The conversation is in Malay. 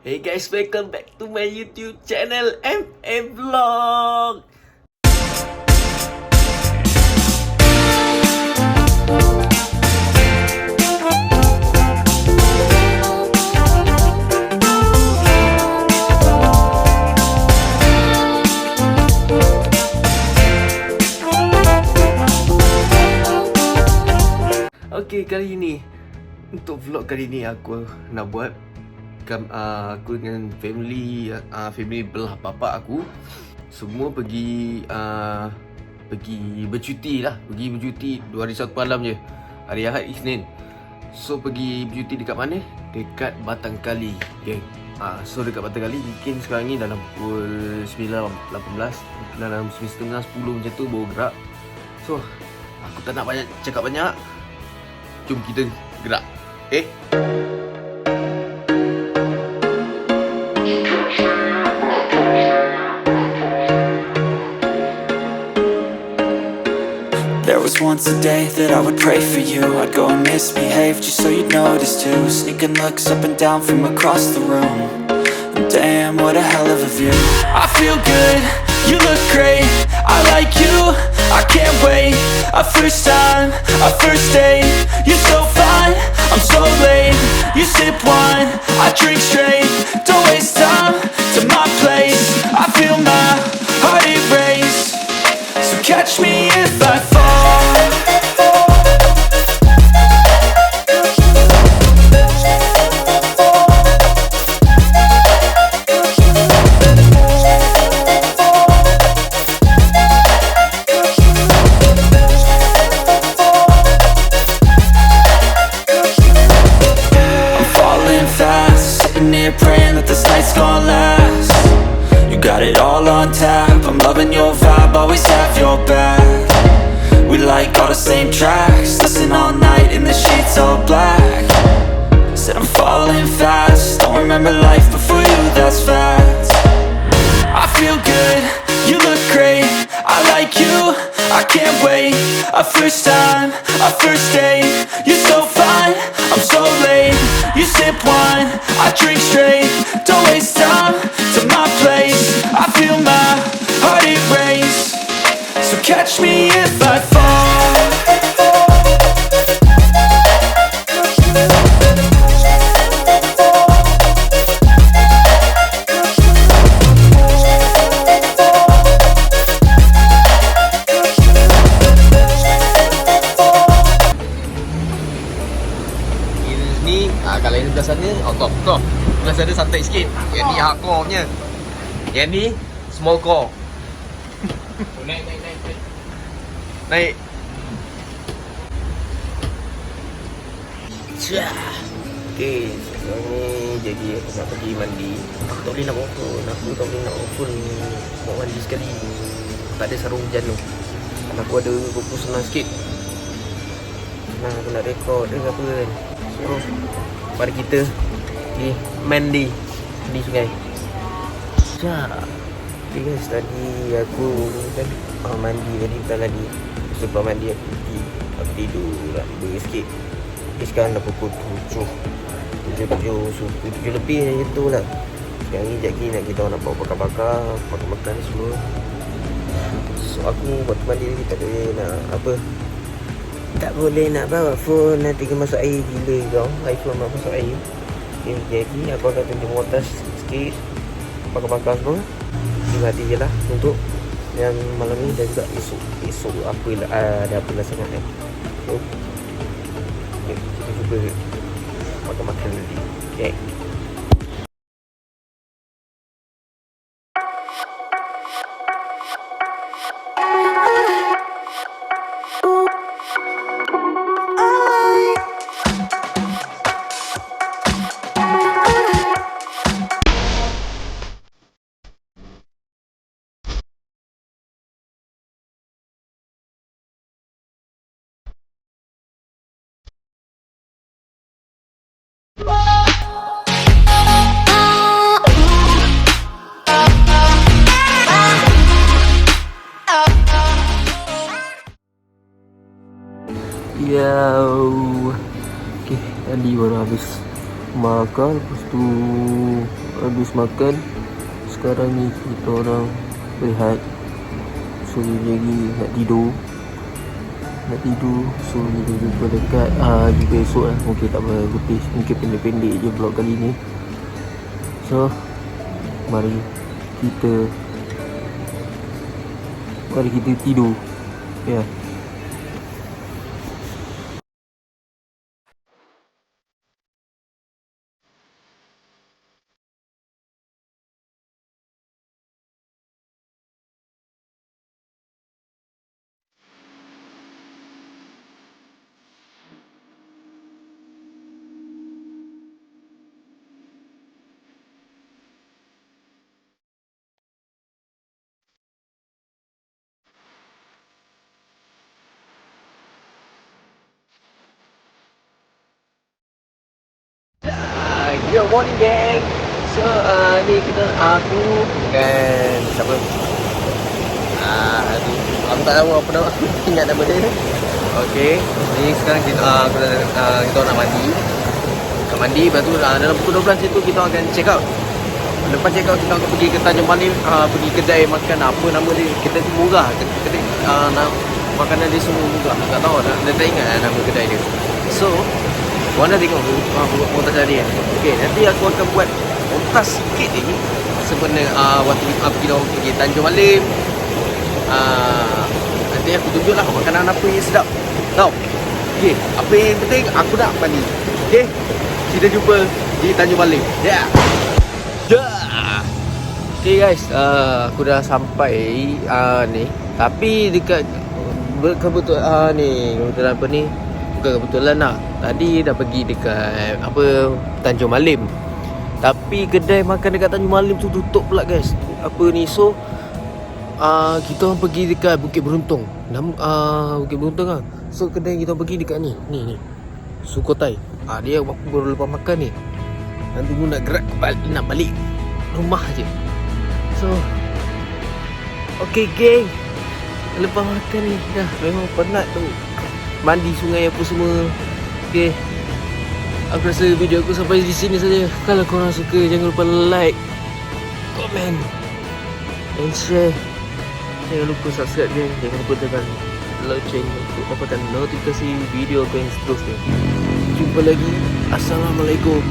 Hey guys, welcome back to my YouTube channel MA Vlog. Okay, kali ini untuk vlog kali ini aku nak buat aku dengan family belah bapa aku semua pergi bercuti lah. Pergi bercuti 2 hari 1 malam je, hari Ahad Isnin. So pergi bercuti dekat mana? Dekat Batang Kali, okay. So dekat Batang Kali mungkin sekarang ni dalam pukul 9, 18, dalam 9.30, 10 macam tu baru gerak. So aku tak nak cakap banyak, jom kita gerak. There was once a day that I would pray for you. I'd go and misbehave just so you'd notice too. Sneaking looks up and down from across the room. And damn, what a hell of a view. I feel good, you look great, I like you, I can't wait. A first time, a first date. You're so fine, I'm so late. You sip wine, I drink straight. Don't waste time to my place. I feel my heart erase. So catch me if I fall. Praying that this night's gonna last. You got it all on tap, I'm loving your vibe, always have your back. We like all the same tracks, listen all night in the sheets all black. Said I'm falling fast, don't remember life before you, that's facts. I feel good, you look great, I like you, I can't wait. A first time, a first date. You're so fine, I'm so late. You sip wine, I drink straight. Don't waste time to my place. I feel my heart erase. So catch me if I fall. Kalau yang belah sana out of core, belah sana santai sikit. Yang ni hardcore punya, yang ni small core. Naik. Okay, sekarang ni jadi aku nak pergi mandi. Aku tak boleh nak open, mau mandi sekali. Tak ada sarung hujan tu. Kalau aku ada GoPro senang sikit, senang aku nak record ke apa kan. So mari kita pergi mandi di sungai. Okay guys, tadi aku kan mandi tadi tadi. Sebelum mandi aku tidur lah, tidur sikit. Sekarang dah pukul 7 lebih macam tu lah. Sekarang ni sekejap lagi nak kita nak bawa bakar-bakar, makan semua. So aku waktu mandi tadi tak boleh nak apa, tak boleh nak bawa phone, nanti ke masuk air gila kau. iPhone nak masuk air. Okay, jadi aku akan tunjuk motor sikit, bakar-bakar semua. Terima hati je lah untuk yang malam ni dan juga esok apalah, ada apalah sangat kan. So okay, kita cuba makan nanti. Okay. Yo. Okay, tadi baru habis makan. Lepas tu habis makan. Sekarang ni kita orang rehat. So lagi nak tidur. So kita jumpa dekat jumpa esok lah. Mungkin tak berputih, mungkin pendek-pendek je vlog kali ni. So mari kita tidur. Ya. Good morning gang. So ni kita aku dan siapa? Aduh, aku tak tahu apa nama. Aku ingat nama dia. Okey, ni sekarang kita nak mandi. Lepas tu dalam pukul 12 itu kita akan check out. Lepas check out kita akan pergi ke Tanjung Malim, pergi kedai makan apa nama dia. Kita tu murah. Kedai makanan dia semua murah. Tak tahu dah tak ingat nama kedai dia. So Wanda tengok montas tadi kan. Okay, nanti aku akan buat montas sikit lagi sebenarnya waktu kita pergi Tanjung Malim. Nanti aku tunjuklah makanan apa yang sedap. Tahu? Okay, apa yang penting aku nak mandi. Okay, kita jumpa di Tanjung Malim. Yeah. Okay guys, aku dah sampai ni. Tapi dekat kebetulan apa ni? Bukan kebetulan lah. Tadi dah pergi dekat Tanjung Malim. Tapi kedai makan dekat Tanjung Malim tu tutup pula guys. So kita orang pergi dekat Bukit Beruntung. Bukit Beruntung lah. So kedai kita pergi dekat ni Sukhothai. Dia aku baru lepas makan ni. Dan tunggu nak gerak nak balik rumah je. So okay geng, lepas makan ni dah memang penat tu. Mandi sungai apa semua. Okay, aku rasa video aku sampai di sini saja. Kalau korang suka, jangan lupa like, komen and share. Jangan lupa subscribe geng. Jangan lupa tekan lonceng untuk dapatkan notifikasi video aku yang seterusnya. Jumpa lagi. Assalamualaikum.